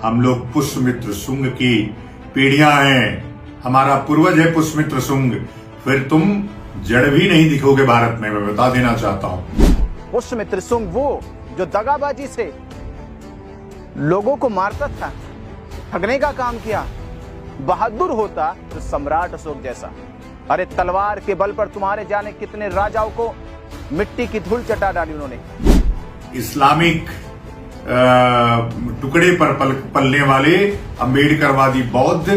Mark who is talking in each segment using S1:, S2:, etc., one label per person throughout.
S1: हम लोग पुष्यमित्र शुंग की पीढ़ियां हैं, हमारा पूर्वज है पुष्यमित्र शुंग, फिर तुम जड़ भी नहीं दिखोगे भारत में, मैं बता देना चाहता हूं।
S2: पुष्यमित्र शुंग वो जो दगाबाजी से लोगों को मारता था, ठगने का काम किया। बहादुर होता तो सम्राट अशोक जैसा। अरे तलवार के बल पर तुम्हारे जाने कितने राजाओं को मिट्टी की धूल चटा डाली उन्होंने।
S1: इस्लामिक टुकड़े पर पलने वाले अम्बेडकरवादी बौद्ध,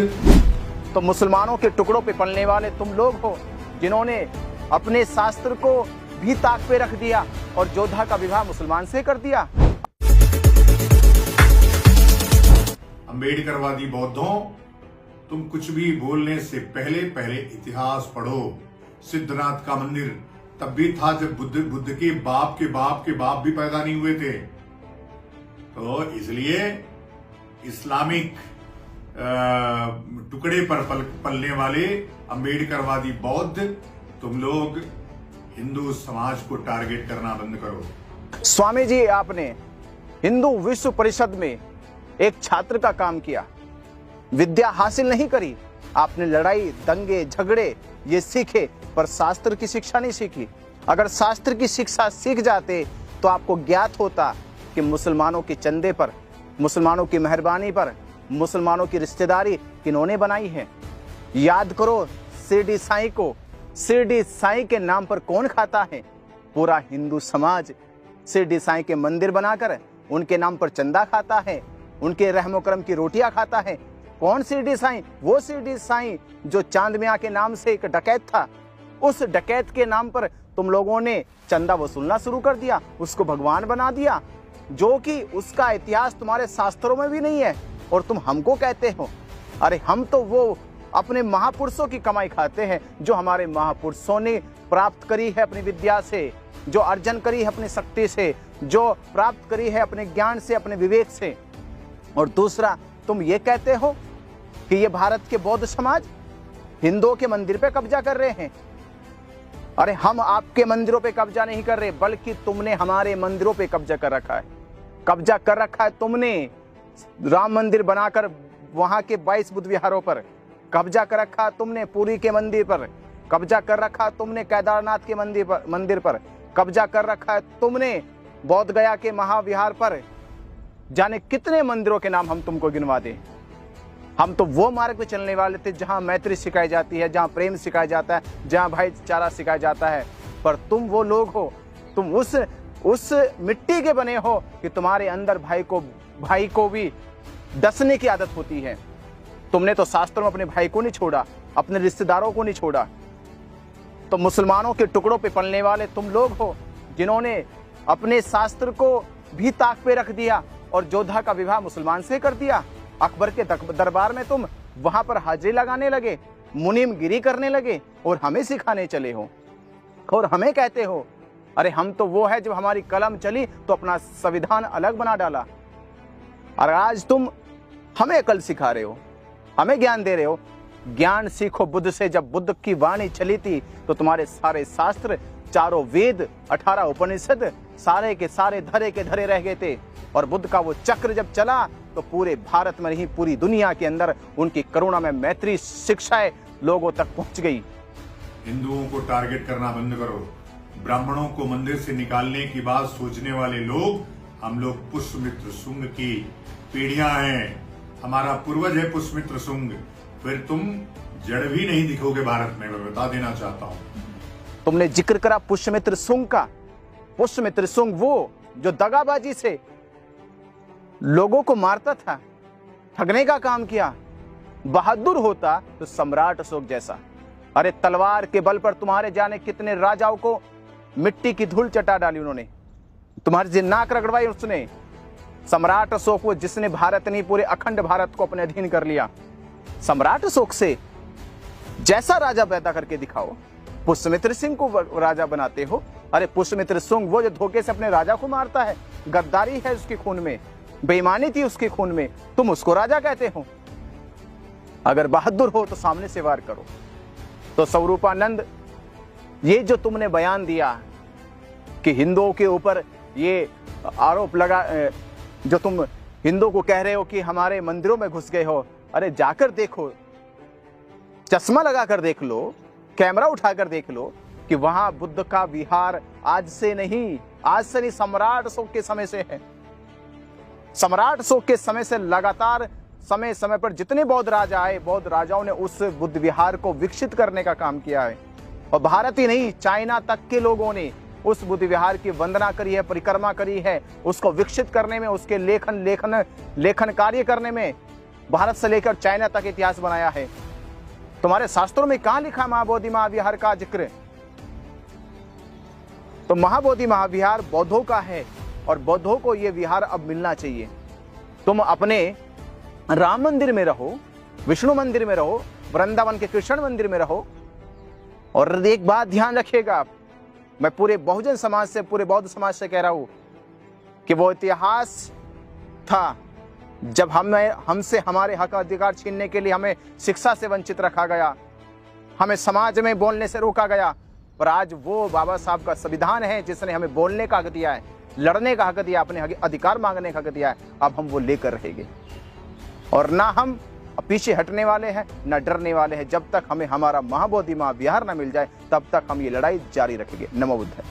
S2: तो मुसलमानों के टुकड़ों पे पलने वाले तुम लोग हो, जिन्होंने अपने शास्त्र को भी ताक पे रख दिया और जोधा का विवाह मुसलमान से कर दिया।
S1: अम्बेडकरवादी बौद्धों, तुम कुछ भी बोलने से पहले पहले इतिहास पढ़ो। सिद्धनाथ का मंदिर तब भी था जब बुद्ध के बाप के बाप के बाप भी पैदा नहीं हुए थे। तो इसलिए इस्लामिक टुकड़े पर पलने वाले अम्बेडकरवादी बौद्ध, तुम लोग हिंदू समाज को टारगेट करना बंद करो।
S2: स्वामी जी, आपने हिंदू विश्व परिषद में एक छात्र का काम किया, विद्या हासिल नहीं करी। आपने लड़ाई, दंगे, झगड़े ये सीखे, पर शास्त्र की शिक्षा नहीं सीखी। अगर शास्त्र की शिक्षा सीख जाते तो आपको ज्ञात होता कि मुसलमानों के चंदे पर, मुसलमानों की मेहरबानी पर, मुसलमानों की रिश्तेदारी किन्होंने बनाई है। याद करो शिरडी साईं को। शिरडी साईं के नाम पर कौन खाता है? पूरा हिंदू समाज शिरडी साईं के मंदिर बनाकर उनके नाम पर चंदा खाता है, उनके रहमो करम की रोटियां खाता है। कौन शिरडी साईं? वो शिरडी साईं जो चांद मियां के नाम से एक डकैत था। उस डकैत के नाम पर तुम लोगों ने चंदा वसूलना शुरू कर दिया, उसको भगवान बना दिया, जो कि उसका इतिहास तुम्हारे शास्त्रों में भी नहीं है। और तुम हमको कहते हो। अरे हम तो वो अपने महापुरुषों की कमाई खाते हैं, जो हमारे महापुरुषों ने प्राप्त करी है अपनी विद्या से, जो अर्जन करी है अपनी शक्ति से, जो प्राप्त करी है अपने ज्ञान से, अपने विवेक से। और दूसरा, तुम ये कहते हो कि ये भारत के बौद्ध समाज हिंदुओं के मंदिर पे कब्जा कर रहे हैं। अरे हम आपके मंदिरों पे कब्जा नहीं कर रहे, बल्कि तुमने हमारे मंदिरों पे कब्जा कर रखा है। कब्जा कर रखा है तुमने राम मंदिर बनाकर वहां के 22 बुद्ध विहारों पर, कब्जा कर रखा है तुमने पुरी के मंदिर पर, कब्जा कर रखा है तुमने केदारनाथ के मंदिर पर, कब्जा कर रखा है तुमने बौद्ध गया के महाविहार पर। जाने कितने मंदिरों के नाम हम तुमको गिनवा दें। हम तो वो मार्ग पे चलने वाले थे जहां मैत्री सिखाई जाती है, जहां प्रेम सिखाया जाता है, जहां भाईचारा सिखाया जाता है। पर तुम वो लोग हो, तुम उस मिट्टी के बने हो कि तुम्हारे अंदर भाई को भी डसने की आदत होती है। तुमने तो शास्त्रों में अपने भाई को नहीं छोड़ा, अपने रिश्तेदारों को नहीं छोड़ा। तो मुसलमानों के टुकड़ों पे पलने वाले तुम लोग हो, जिन्होंने अपने शास्त्र को भी ताक पे रख दिया और जोधा का विवाह मुसलमान से कर दिया। अकबर के दरबार में तुम वहां पर हाजिरी लगाने लगे, मुनीमगिरी करने लगे और हमें सिखाने चले हो और हमें कहते हो अरे हम तो वो है जब हमारी कलम चली तो अपना संविधान अलग बना डाला। और आज तुम हमें अकल सिखा रहे हो, हमें ज्ञान दे रहे हो। ज्ञान सीखो बुद्ध से। जब बुद्ध की वाणी चली थी तो तुम्हारे सारे शास्त्र, चारों वेद, 18 उपनिषद सारे के सारे धरे के धरे रह गए थे। और बुद्ध का वो चक्र जब चला तो पूरे भारत में नहीं, पूरी दुनिया के अंदर उनकी करुणा में मैत्री शिक्षाएं लोगों तक पहुंच गई।
S1: हिंदुओं को टारगेट करना बंद करो। ब्राह्मणों को मंदिर से निकालने की बात सोचने वाले लोग, हम लोग पुष्यमित्र शुंग की पीढ़ियां हैं, हमारा पूर्वज है पुष्यमित्र शुंग, फिर तुम जड़ भी नहीं दिखोगे भारत में, मैं बता देना चाहता हूं।
S2: तुमने जिक्र करा पुष्यमित्र शुंग का। पुष्यमित्र शुंग वो जो दगाबाजी से लोगों को मारता था, ठगने का काम किया। बहादुर होता तो सम्राट अशोक जैसा। अरे तलवार के बल पर तुम्हारे जाने कितने राजाओं को मिट्टी की धूल चटा डाली उन्होंने, तुम्हारी नाक रगड़वाई उसने। सम्राट अशोक वो जिसने भारत नहीं पूरे अखंड भारत को अपने अधीन कर लिया। सम्राट अशोक से जैसा राजा पैदा करके दिखाओ। पुष्यमित्र सिंह को राजा बनाते हो। अरे पुष्यमित्र सिंह वो जो धोखे से अपने राजा को मारता है, गद्दारी है उसके खून में, बेईमानी थी उसके खून में, तुम उसको राजा कहते हो। अगर बहादुर हो तो सामने से वार करो। तो स्वरूपानंद, ये जो तुमने बयान दिया कि हिंदुओं के ऊपर ये आरोप लगा, जो तुम हिंदुओं को कह रहे हो कि हमारे मंदिरों में घुस गए हो। अरे जाकर देखो, चश्मा लगाकर देख लो, कैमरा उठाकर देख लो कि वहां बुद्ध का विहार आज से नहीं सम्राट अशोक के समय से है। सम्राट अशोक के समय से लगातार समय समय पर जितने बौद्ध राजा आए, बौद्ध राजाओं ने उस बुद्ध विहार को विकसित करने का काम किया है। और भारत ही नहीं, चाइना तक के लोगों ने उस बुद्ध विहार की वंदना करी है, परिक्रमा करी है। उसको विकसित करने में, उसके लेखन कार्य करने में भारत से लेकर चाइना तक इतिहास बनाया है। तुम्हारे शास्त्रों में कहां लिखा महाबोधि महाविहार का जिक्र? तो महाबोधि महाविहार बौद्धों का है और बौद्धों को यह विहार अब मिलना चाहिए। तुम अपने राम मंदिर में रहो, विष्णु मंदिर में रहो, वृंदावन के कृष्ण मंदिर में रहो। और एक बात ध्यान रखिएगा, मैं पूरे बहुजन समाज से, पूरे बौद्ध समाज से कह रहा हूं कि वो इतिहास था जब हमसे हमारे हक अधिकार छीनने के लिए हमें शिक्षा से वंचित रखा गया, हमें समाज में बोलने से रोका गया। पर आज वो बाबा साहब का संविधान है जिसने हमें बोलने का हक दिया है, लड़ने का हक दिया, अपने अधिकार मांगने का हक दिया है। अब हम वो लेकर रहेंगे और ना हम पीछे हटने वाले हैं, ना डरने वाले हैं। जब तक हमें हमारा महाबोधि महाविहार ना मिल जाए, तब तक हम ये लड़ाई जारी रखेंगे। नमो बुद्ध।